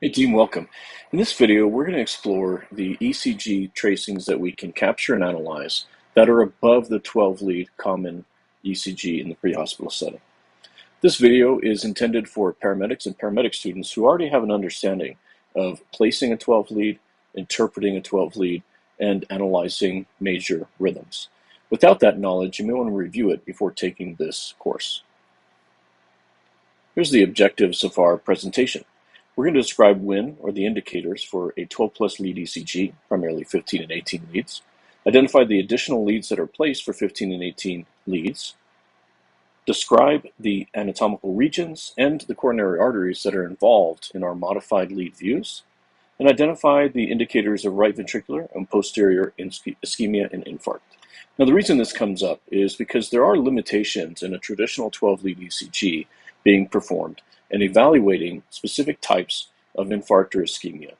Hey team, welcome. In this video, we're going to explore the ECG tracings that we can capture and analyze that are above the 12 lead common ECG in the pre-hospital setting. This video is intended for paramedics and paramedic students who already have an understanding of placing a 12 lead, interpreting a 12 lead, and analyzing major rhythms. Without that knowledge, you may want to review it before taking this course. Here's the objectives of our presentation. We're going to describe when, or the indicators for a 12 plus lead ECG, primarily 15 and 18 leads, identify the additional leads that are placed for 15 and 18 leads, describe the anatomical regions and the coronary arteries that are involved in our modified lead views, and identify the indicators of right ventricular and posterior ischemia and infarct. Now, the reason this comes up is because there are limitations in a traditional 12 lead ECG being performed and evaluating specific types of infarct or ischemia.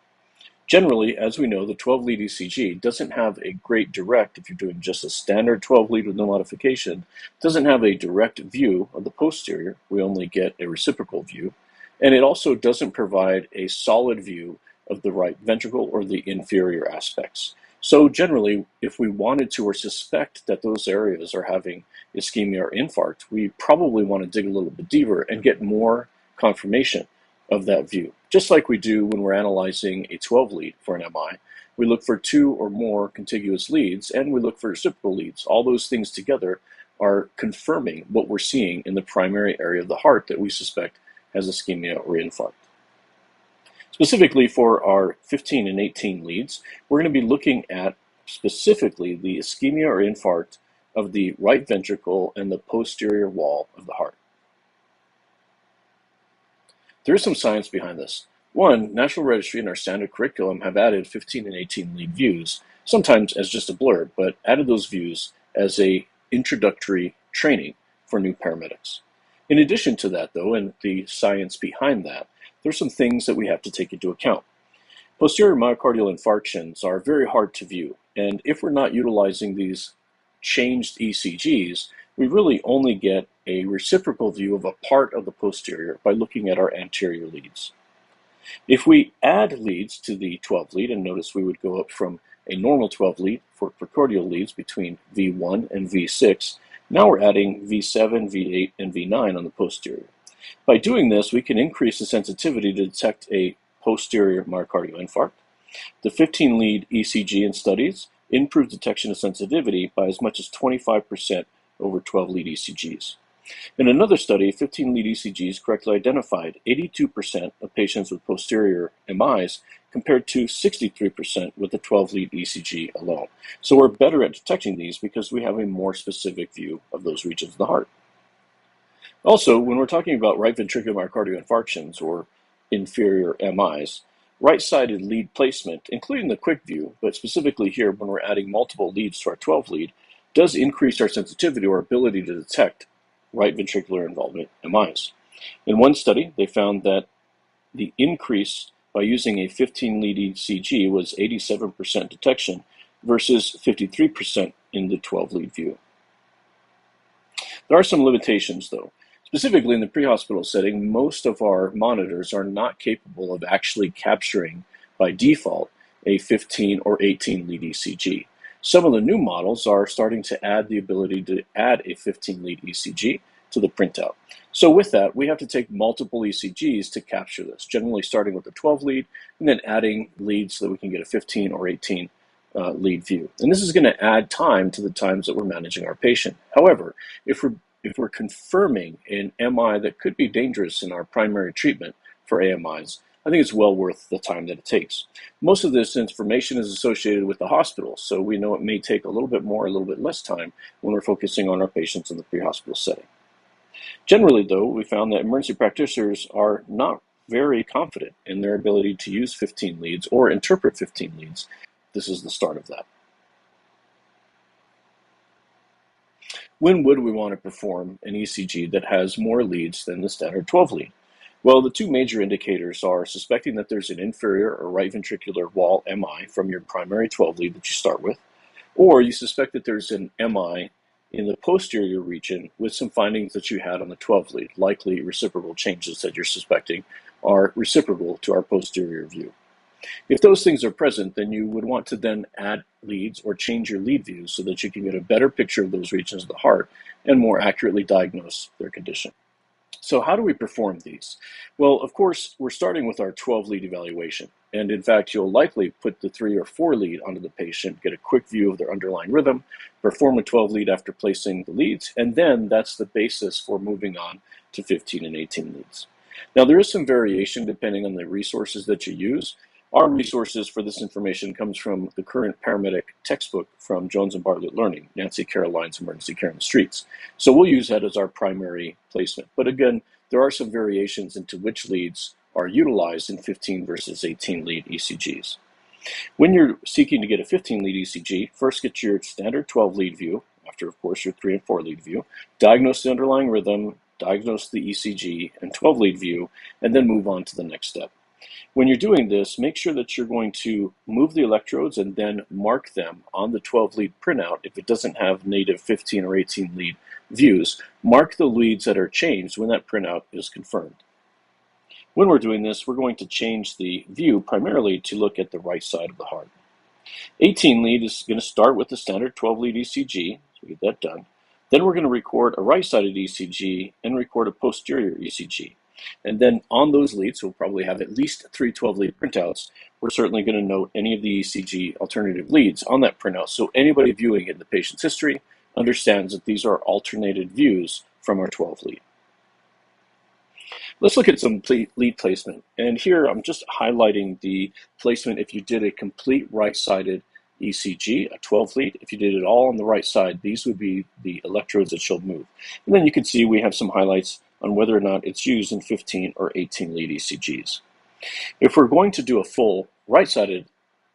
Generally, as we know, the 12 lead ECG doesn't have a great direct, if you're doing just a standard 12 lead with no modification, doesn't have a direct view of the posterior. We only get a reciprocal view. And it also doesn't provide a solid view of the right ventricle or the inferior aspects. So generally, if we wanted to or suspect that those areas are having ischemia or infarct, we probably want to dig a little bit deeper and get more confirmation of that view. Just like we do when we're analyzing a 12 lead for an MI, we look for 2 or more contiguous leads and we look for reciprocal leads. All those things together are confirming what we're seeing in the primary area of the heart that we suspect has ischemia or infarct. Specifically for our 15 and 18 leads, we're going to be looking at specifically the ischemia or infarct of the right ventricle and the posterior wall of the heart. There is some science behind this. One, National Registry and our standard curriculum have added 15 and 18 lead views, sometimes as just a blurb, but added those views as a introductory training for new paramedics. In addition to that, though, and the science behind that, there's some things that we have to take into account. Posterior myocardial infarctions are very hard to view, and if we're not utilizing these changed ECGs, we really only get a reciprocal view of a part of the posterior by looking at our anterior leads. If we add leads to the 12 lead, and notice we would go up from a normal 12 lead for precordial leads between V1 and V6, now we're adding V7, V8, and V9 on the posterior. By doing this, we can increase the sensitivity to detect a posterior myocardial infarct. The 15 lead ECG in studies improved detection of sensitivity by as much as 25% over 12 lead ECGs. In another study, 15 lead ECGs correctly identified 82% of patients with posterior MIs compared to 63% with the 12 lead ECG alone. So we're better at detecting these because we have a more specific view of those regions of the heart. Also, when we're talking about right ventricular myocardial infarctions or inferior MIs, right-sided lead placement, including the quick view, but specifically here when we're adding multiple leads to our 12 lead, does increase our sensitivity or ability to detect right ventricular involvement MIs. In one study, they found that the increase by using a 15 lead ECG was 87% detection versus 53% in the 12 lead view. There are some limitations though. Specifically in the pre-hospital setting, most of our monitors are not capable of actually capturing by default a 15 or 18 lead ECG. Some of the new models are starting to add the ability to add a 15 lead ECG to the printout. So with that, we have to take multiple ECGs to capture this, generally starting with a 12 lead and then adding leads so that we can get a 15 or 18 lead view. And this is going to add time to the times that we're managing our patient. However, if we're confirming an MI that could be dangerous in our primary treatment for AMIs, I think it's well worth the time that it takes. Most of this information is associated with the hospital, so we know it may take a little bit more, a little bit less time when we're focusing on our patients in the pre-hospital setting. Generally, though, we found that emergency practitioners are not very confident in their ability to use 15 leads or interpret 15 leads. This is the start of that. When would we want to perform an ECG that has more leads than the standard 12 lead? Well, the two major indicators are suspecting that there's an inferior or right ventricular wall MI from your primary 12 lead that you start with, or you suspect that there's an MI in the posterior region with some findings that you had on the 12 lead, likely reciprocal changes that you're suspecting are reciprocal to our posterior view. If those things are present, then you would want to then add leads or change your lead views so that you can get a better picture of those regions of the heart and more accurately diagnose their condition. So how do we perform these? Well, of course, we're starting with our 12 lead evaluation. And in fact, you'll likely put the 3 or 4 lead onto the patient, get a quick view of their underlying rhythm, perform a 12 lead after placing the leads, and then that's the basis for moving on to 15 and 18 leads. Now, there is some variation depending on the resources that you use. Our resources for this information comes from the current paramedic textbook from Jones and Bartlett Learning, Nancy Caroline's Emergency Care in the Streets. So we'll use that as our primary placement. But again, there are some variations into which leads are utilized in 15 versus 18 lead ECGs. When you're seeking to get a 15 lead ECG, first get your standard 12 lead view, after of course your 3 and 4 lead view, diagnose the underlying rhythm, diagnose the ECG and 12 lead view, and then move on to the next step. When you're doing this, make sure that you're going to move the electrodes and then mark them on the 12 lead printout. If it doesn't have native 15 or 18 lead views, mark the leads that are changed when that printout is confirmed. When we're doing this, we're going to change the view primarily to look at the right side of the heart. 18 lead is going to start with the standard 12 lead ECG, so we get that done. Then we're going to record a right-sided ECG and record a posterior ECG. And then on those leads, we'll probably have at least 3 12 lead printouts. We're certainly going to note any of the ECG alternative leads on that printout, so anybody viewing in the patient's history understands that these are alternated views from our 12 lead. Let's look at some lead placement. And here I'm just highlighting the placement if you did a complete right-sided ECG, a 12 lead. If you did it all on the right side, these would be the electrodes that you'll move. And then you can see we have some highlights on whether or not it's used in 15 or 18 lead ECGs. If we're going to do a full right-sided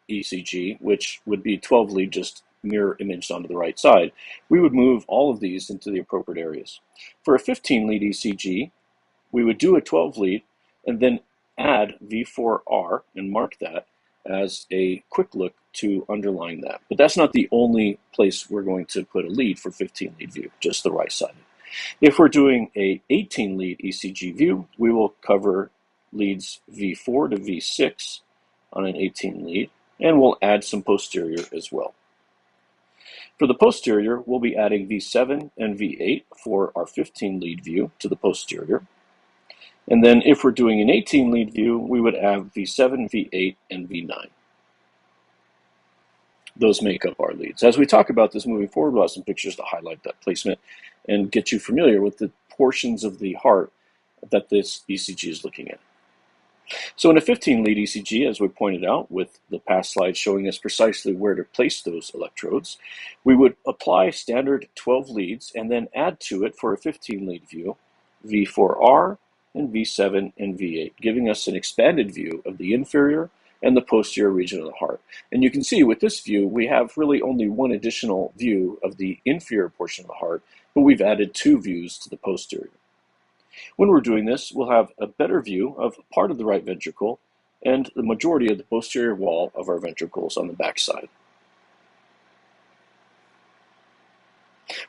ECG, which would be 12 lead just mirror imaged onto the right side, we would move all of these into the appropriate areas. For a 15 lead ECG, we would do a 12 lead and then add V4R and mark that as a quick look to underline that. But that's not the only place we're going to put a lead for 15 lead view, just the right side. If we're doing a 18 lead ECG view, we will cover leads V4 to V6 on an 18 lead, and we'll add some posterior as well. For the posterior, we'll be adding V7 and V8 for our 15 lead view to the posterior. And then if we're doing an 18 lead view, we would have V7, V8, and V9. Those make up our leads. As we talk about this moving forward, we'll have some pictures to highlight that placement and get you familiar with the portions of the heart that this ECG is looking at. So in a 15 lead ECG, as we pointed out with the past slide showing us precisely where to place those electrodes, we would apply standard 12 leads and then add to it for a 15 lead view V4R and V7 and V8, giving us an expanded view of the inferior and the posterior region of the heart. And you can see with this view, we have really only one additional view of the inferior portion of the heart, but we've added 2 views to the posterior. When we're doing this, we'll have a better view of part of the right ventricle and the majority of the posterior wall of our ventricles on the back side.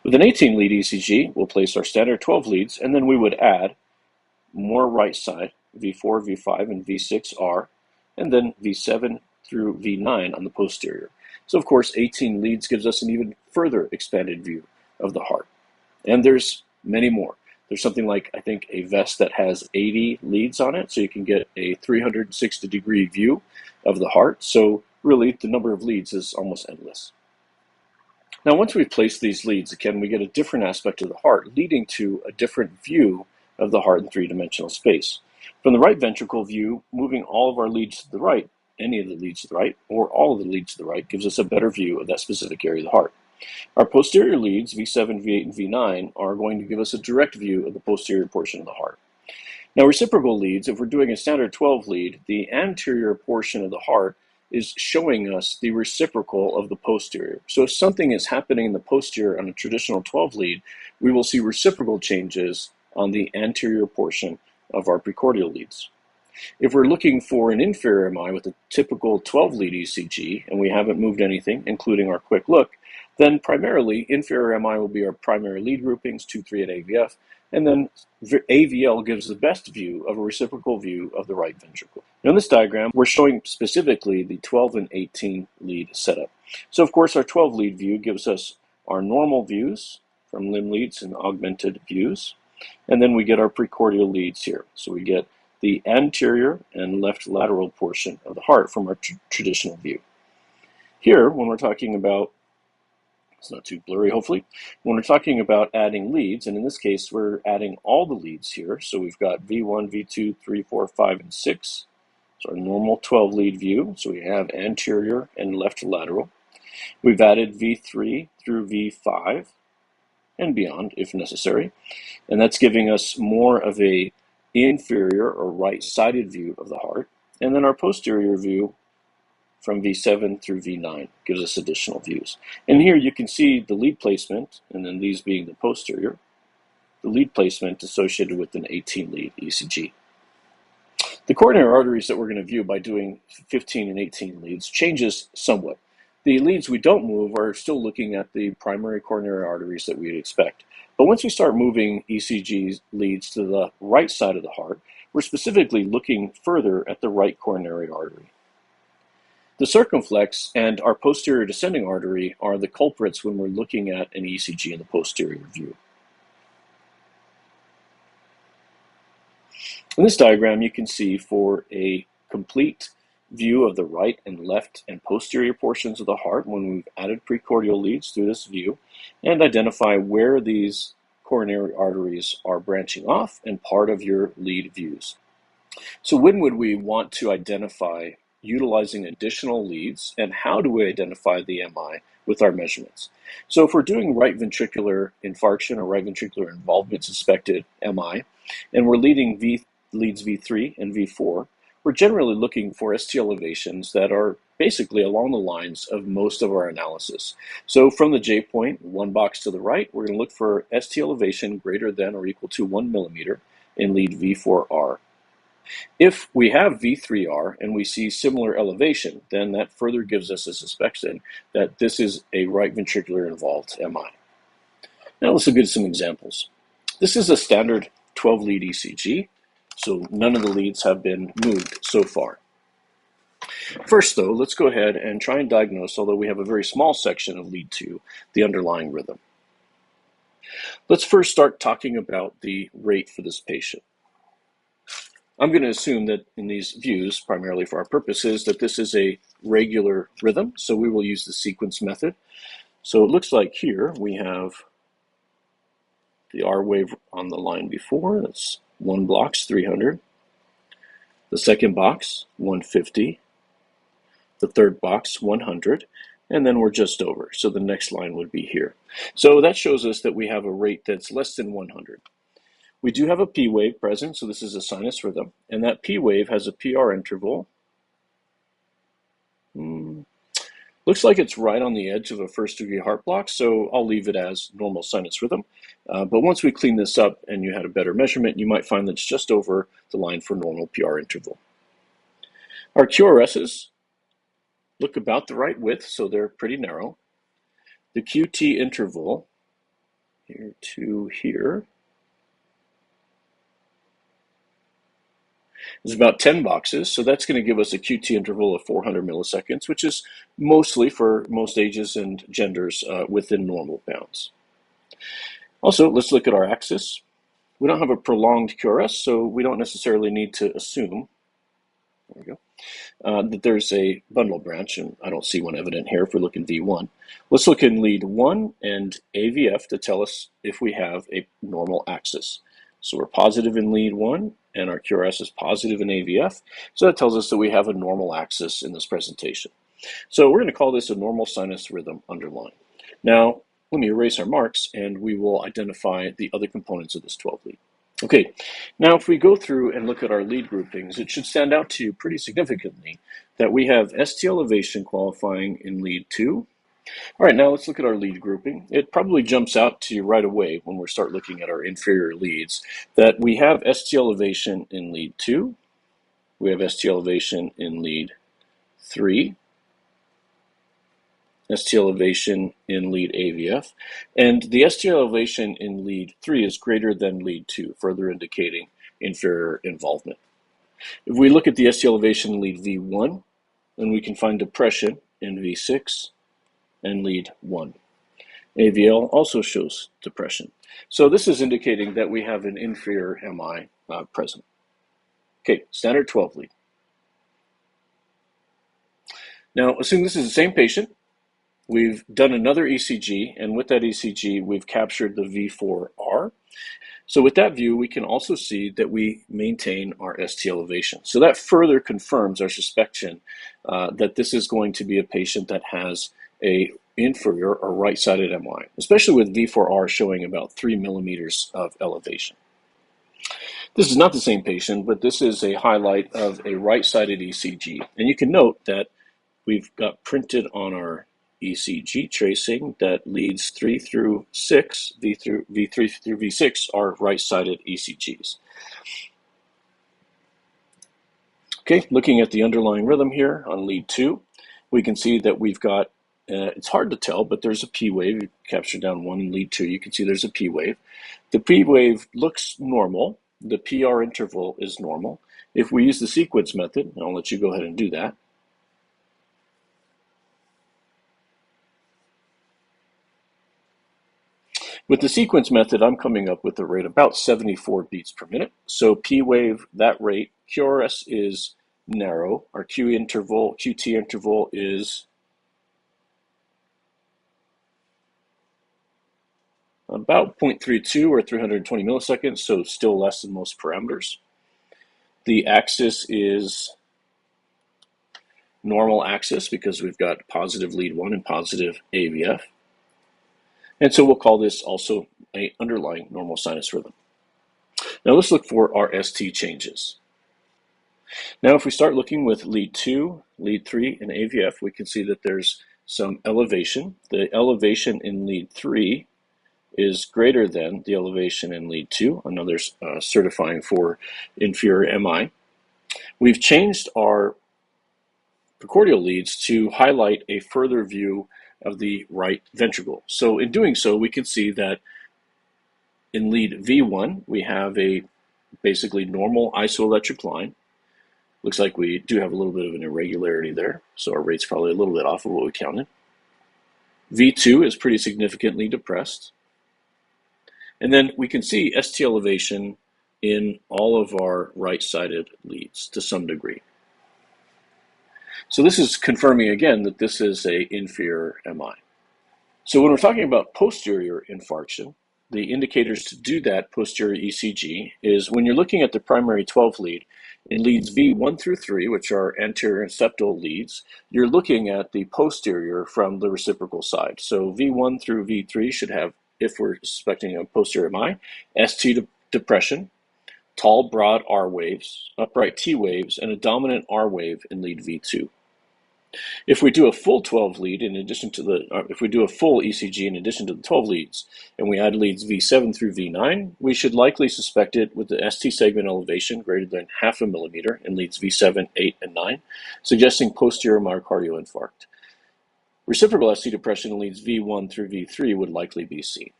With an 18 lead ECG, we'll place our standard 12 leads, and then we would add more right side, V4, V5, and V6R, and then V7 through V9 on the posterior. So of course, 18 leads gives us an even further expanded view of the heart. And there's many more. There's something like, I think, a vest that has 80 leads on it, so you can get a 360-degree view of the heart. So really, the number of leads is almost endless. Now, once we've placed these leads, again, we get a different aspect of the heart, leading to a different view of the heart in 3-dimensional space. From the right ventricle view, moving all of our leads to the right, any of the leads to the right, or all of the leads to the right, gives us a better view of that specific area of the heart. Our posterior leads, V7, V8, and V9, are going to give us a direct view of the posterior portion of the heart. Now, reciprocal leads, if we're doing a standard 12 lead, the anterior portion of the heart is showing us the reciprocal of the posterior. So if something is happening in the posterior on a traditional 12 lead, we will see reciprocal changes on the anterior portion of our precordial leads. If we're looking for an inferior AMI with a typical 12 lead ECG and we haven't moved anything, including our quick look, then primarily inferior AMI will be our primary lead groupings, 2, 3 at AVF, And then AVL gives the best view of a reciprocal view of the right ventricle. Now in this diagram, we're showing specifically the 12 and 18 lead setup. So of course our 12 lead view gives us our normal views from limb leads and augmented views. And then we get our precordial leads here. So we get the anterior and left lateral portion of the heart from our traditional view. Here, when we're talking about, it's not too blurry hopefully, when we're talking about adding leads, and in this case we're adding all the leads here, so we've got V1, V2, 3, 4, 5, and 6. So our normal 12 lead view, so we have anterior and left lateral. We've added V3 through V5 and beyond if necessary, and that's giving us more of a inferior or right-sided view of the heart. And then our posterior view from V7 through V9 gives us additional views. And here you can see the lead placement, and then these being the posterior, the lead placement associated with an 18 lead ECG. The coronary arteries that we're going to view by doing 15 and 18 leads changes somewhat. The leads we don't move are still looking at the primary coronary arteries that we'd expect. But once we start moving ECG leads to the right side of the heart, we're specifically looking further at the right coronary artery. The circumflex and our posterior descending artery are the culprits when we're looking at an ECG in the posterior view. In this diagram, you can see for a complete view of the right and left and posterior portions of the heart when we've added precordial leads through this view, and identify where these coronary arteries are branching off and part of your lead views. So when would we want to identify utilizing additional leads, and how do we identify the MI with our measurements? So if we're doing right ventricular infarction or right ventricular involvement suspected MI, and we're leading leads V3 and V4, we're generally looking for ST elevations that are basically along the lines of most of our analysis. So from the J point, one box to the right, we're going to look for ST elevation greater than or equal to 1 millimeter in lead V4R. If we have V3R and we see similar elevation, then that further gives us a suspicion that this is a right ventricular involved MI. Now let's look at some examples. This is a standard 12 lead ECG. So none of the leads have been moved so far. First though, let's go ahead and try and diagnose, although we have a very small section of lead 2, the underlying rhythm. Let's first start talking about the rate for this patient. I'm going to assume that in these views, primarily for our purposes, that this is a regular rhythm, so we will use the sequence method. So it looks like here we have the R wave on the line before, that's one box, 300. The second box, 150. The third box, 100. And then we're just over. So the next line would be here. So that shows us that we have a rate that's less than 100. We do have a P wave present, so this is a sinus rhythm. And that P wave has a PR interval. Looks like it's right on the edge of a first degree heart block, so I'll leave it as normal sinus rhythm. But once we clean this up and you had a better measurement, you might find that it's just over the line for normal PR interval. Our QRSs look about the right width, so they're pretty narrow. The QT interval, here to here, is about 10 boxes, so that's going to give us a QT interval of 400 milliseconds, which is mostly for most ages and genders within normal bounds. Also, let's look at our axis. We don't have a prolonged QRS, so we don't necessarily need to assume, there we go, that there's a bundle branch, and I don't see one evident here if we look in V1. Let's look in lead 1 and AVF to tell us if we have a normal axis. So we're positive in lead 1, and our QRS is positive in AVF, so that tells us that we have a normal axis in this presentation. So we're going to call this a normal sinus rhythm underlying. Now, let me erase our marks, and we will identify the other components of this 12 lead. Okay, now if we go through and look at our lead groupings, it should stand out to you pretty significantly that we have ST elevation qualifying in lead 2. All right, now let's look at our lead grouping. It probably jumps out to you right away when we start looking at our inferior leads that we have ST elevation in lead 2, we have ST elevation in lead 3, ST elevation in lead AVF, and the ST elevation in lead 3 is greater than lead 2, further indicating inferior involvement. If we look at the ST elevation in lead V1, then we can find depression in V6 and lead 1. AVL also shows depression. So this is indicating that we have an inferior MI present. Okay, standard 12 lead. Now, assume this is the same patient. We've done another ECG, and with that ECG, we've captured the V4R. So with that view, we can also see that we maintain our ST elevation. So that further confirms our suspicion that this is going to be a patient that has a inferior or right-sided MI, especially with V4R showing about 3 millimeters of elevation. This is not the same patient, but this is a highlight of a right-sided ECG. And you can note that we've got printed on our ECG tracing that leads 3 through 6, V3 through V6 are right-sided ECGs. Okay, looking at the underlying rhythm here on lead 2, we can see that we've got, it's hard to tell, but there's a P wave. You capture down 1 in lead 2, you can see there's a P wave. The P wave looks normal. The PR interval is normal. If we use the sequence method, and I'll let you go ahead and do that, with the sequence method, I'm coming up with a rate about 74 beats per minute. So P wave, that rate, QRS is narrow. Our QT interval is about 0.32 or 320 milliseconds, so still less than most parameters. The axis is normal axis because we've got positive lead 1 and positive AVF. And so we'll call this also an underlying normal sinus rhythm. Now let's look for our ST changes. Now if we start looking with lead 2, lead 3, and AVF, we can see that there's some elevation. The elevation in lead 3 is greater than the elevation in lead 2, another certifying for inferior MI. We've changed our precordial leads to highlight a further view of the right ventricle. So in doing so, we can see that in lead V1, we have a basically normal isoelectric line. Looks like we do have a little bit of an irregularity there, so our rate's probably a little bit off of what we counted. V2 is pretty significantly depressed. And then we can see ST elevation in all of our right-sided leads to some degree. So this is confirming again that this is an inferior MI. So when we're talking about posterior infarction, the indicators to do that posterior ECG is when you're looking at the primary 12 lead, in leads V1 through 3, which are anterior and septal leads, you're looking at the posterior from the reciprocal side. So V1 through V3 should have, if we're suspecting a posterior MI, ST depression, tall, broad R waves, upright T waves, and a dominant R wave in lead V2. If we do a full 12 lead in addition to if we do a full ECG in addition to the 12 leads, and we add leads V7 through V9, we should likely suspect it with the ST segment elevation greater than 0.5 millimeter in leads V7, 8, and 9, suggesting posterior myocardial infarct. Reciprocal ST depression in leads V1 through V3 would likely be seen.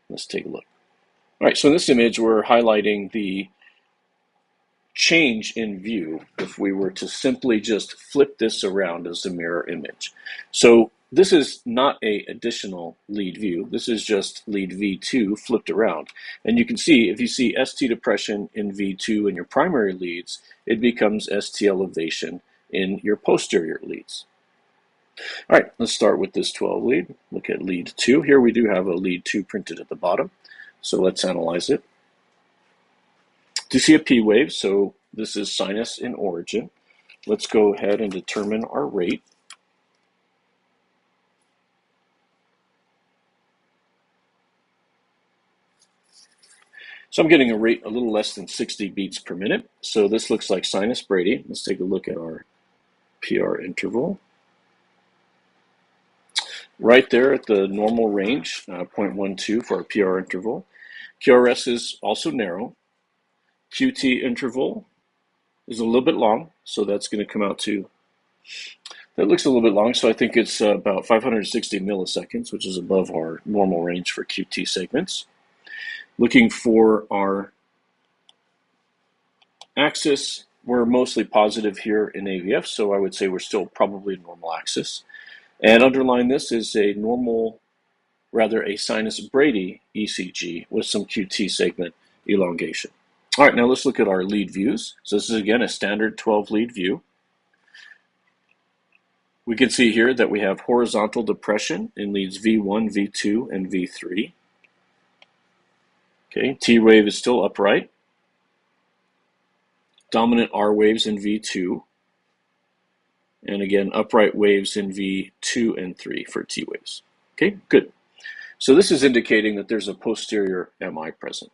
Let's take a look. All right, so in this image, we're highlighting the change in view if we were to simply just flip this around as a mirror image. So this is not an additional lead view. This is just lead V2 flipped around. And you can see, if you see ST depression in V2 in your primary leads, it becomes ST elevation in your posterior leads. All right, let's start with this 12 lead. Look at lead 2. Here we do have a lead 2 printed at the bottom. So let's analyze it. Do you see a P wave? So this is sinus in origin. Let's go ahead and determine our rate. So I'm getting a rate a little less than 60 beats per minute. So this looks like sinus Brady. Let's take a look at our PR interval. Right there at the normal range, 0.12 for our PR interval. QRS is also narrow. QT interval is a little bit long, so that's going to come out to That looks a little bit long, so I think it's about 560 milliseconds, which is above our normal range for QT segments. Looking for our axis, we're mostly positive here in AVF, so I would say we're still probably a normal axis. And underlying this is a sinus Brady ECG with some QT segment elongation. All right, now let's look at our lead views. So this is again a standard 12 lead view. We can see here that we have horizontal depression in leads V1, V2, and V3. Okay, T wave is still upright. Dominant R waves in V2. And again, upright waves in V2 and 3 for T waves. Okay, good. So this is indicating that there's a posterior MI present.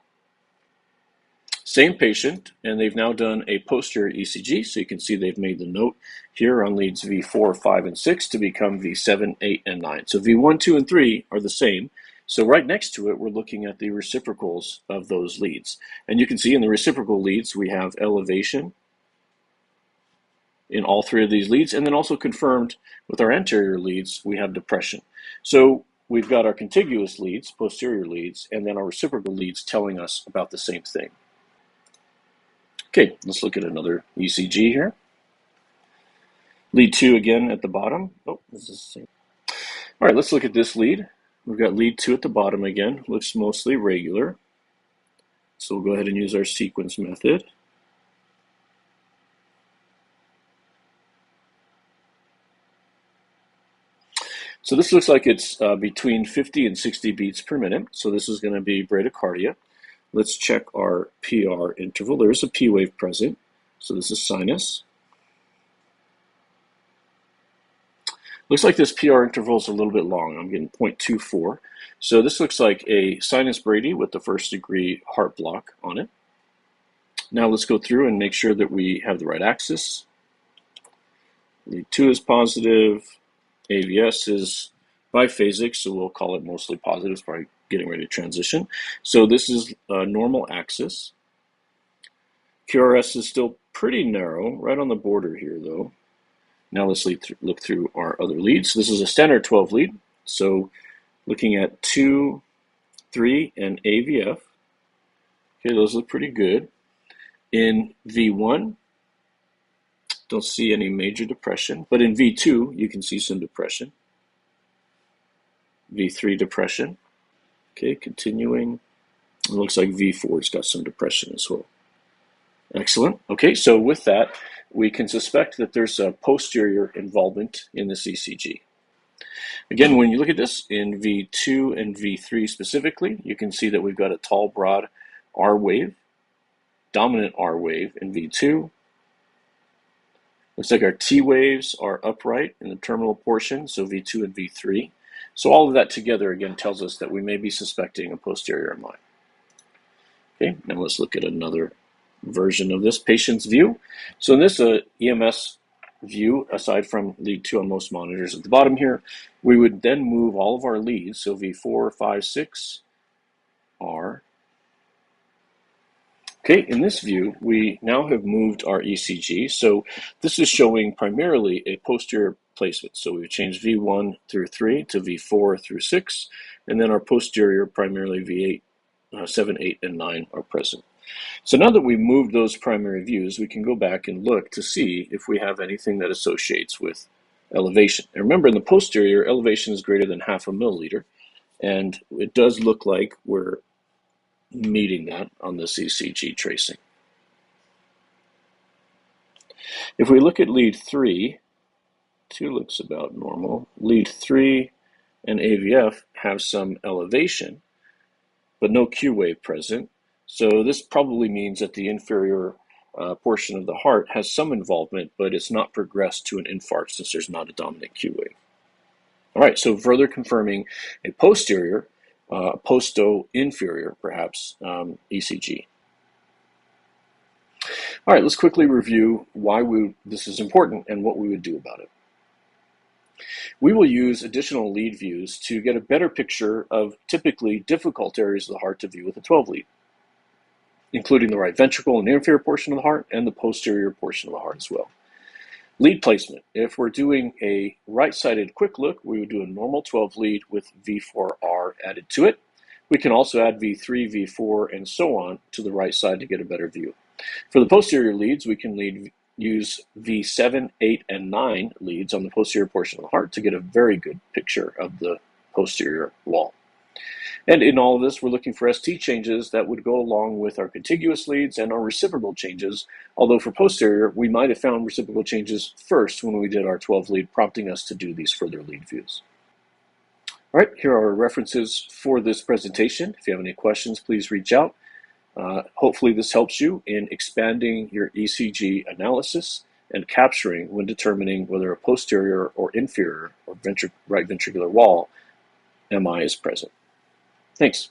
Same patient, and they've now done a posterior ECG, so you can see they've made the note here on leads V4, 5, and 6 to become V7, 8, and 9. So V1, 2, and 3 are the same. So right next to it, we're looking at the reciprocals of those leads. And you can see in the reciprocal leads, we have elevation in all three of these leads, and then also confirmed with our anterior leads, we have depression. So we've got our contiguous leads, posterior leads, and then our reciprocal leads telling us about the same thing. Okay, let's look at another ECG here. Lead 2 again at the bottom. Oh, this is the same. All right, let's look at this lead. We've got lead 2 at the bottom again. Looks mostly regular. So we'll go ahead and use our sequence method. So this looks like it's between 50 and 60 beats per minute. So this is going to be bradycardia. Let's check our PR interval. There's a P wave present. So this is sinus. Looks like this PR interval is a little bit long. I'm getting 0.24. So this looks like a sinus Brady with the first degree heart block on it. Now let's go through and make sure that we have the right axis. Lead 2 is positive. AVS is biphasic, so we'll call it mostly positive. It's probably getting ready to transition. So this is a normal axis. QRS is still pretty narrow, right on the border here though. Now let's look through our other leads. This is a standard 12 lead. So looking at 2, 3, and AVF. Okay, those look pretty good. In V1, don't see any major depression, but in V2, you can see some depression. V3 depression. Okay, continuing. It looks like V4's got some depression as well. Excellent. Okay, so with that, we can suspect that there's a posterior involvement in this ECG. Again, when you look at this in V2 and V3 specifically, you can see that we've got a tall, broad R wave, dominant R wave in V2. Looks like our T waves are upright in the terminal portion, so V2 and V3. So all of that together, again, tells us that we may be suspecting a posterior MI. Okay, now let's look at another version of this patient's view. So in this EMS view, aside from lead 2 on most monitors at the bottom here, we would then move all of our leads, so V4, 5, 6, R. Okay, in this view, we now have moved our ECG. So this is showing primarily a posterior placement. So we've changed V1 through 3 to V4 through 6, and then our posterior, primarily V8, 7, 8, and 9 are present. So now that we've moved those primary views, we can go back and look to see if we have anything that associates with elevation. And remember, in the posterior, elevation is greater than 0.5 milliliter, and it does look like we're meeting that on this ECG tracing. If we look at lead 3, 2 looks about normal. Lead 3 and AVF have some elevation, but no Q wave present. So this probably means that the inferior portion of the heart has some involvement, but it's not progressed to an infarct since there's not a dominant Q wave. All right, so further confirming a posterior, posto-inferior, perhaps, ECG. All right, let's quickly review why this is important and what we would do about it. We will use additional lead views to get a better picture of typically difficult areas of the heart to view with a 12 lead, including the right ventricle and the inferior portion of the heart and the posterior portion of the heart as well. Lead placement. If we're doing a right-sided quick look, we would do a normal 12 lead with V4R added to it. We can also add V3, V4, and so on to the right side to get a better view. For the posterior leads, we can use V7, 8, and 9 leads on the posterior portion of the heart to get a very good picture of the posterior wall. And in all of this, we're looking for ST changes that would go along with our contiguous leads and our reciprocal changes, although for posterior, we might have found reciprocal changes first when we did our 12 lead, prompting us to do these further lead views. All right, here are references for this presentation. If you have any questions, please reach out. Hopefully this helps you in expanding your ECG analysis and capturing when determining whether a posterior or inferior or right ventricular wall MI is present. Thanks.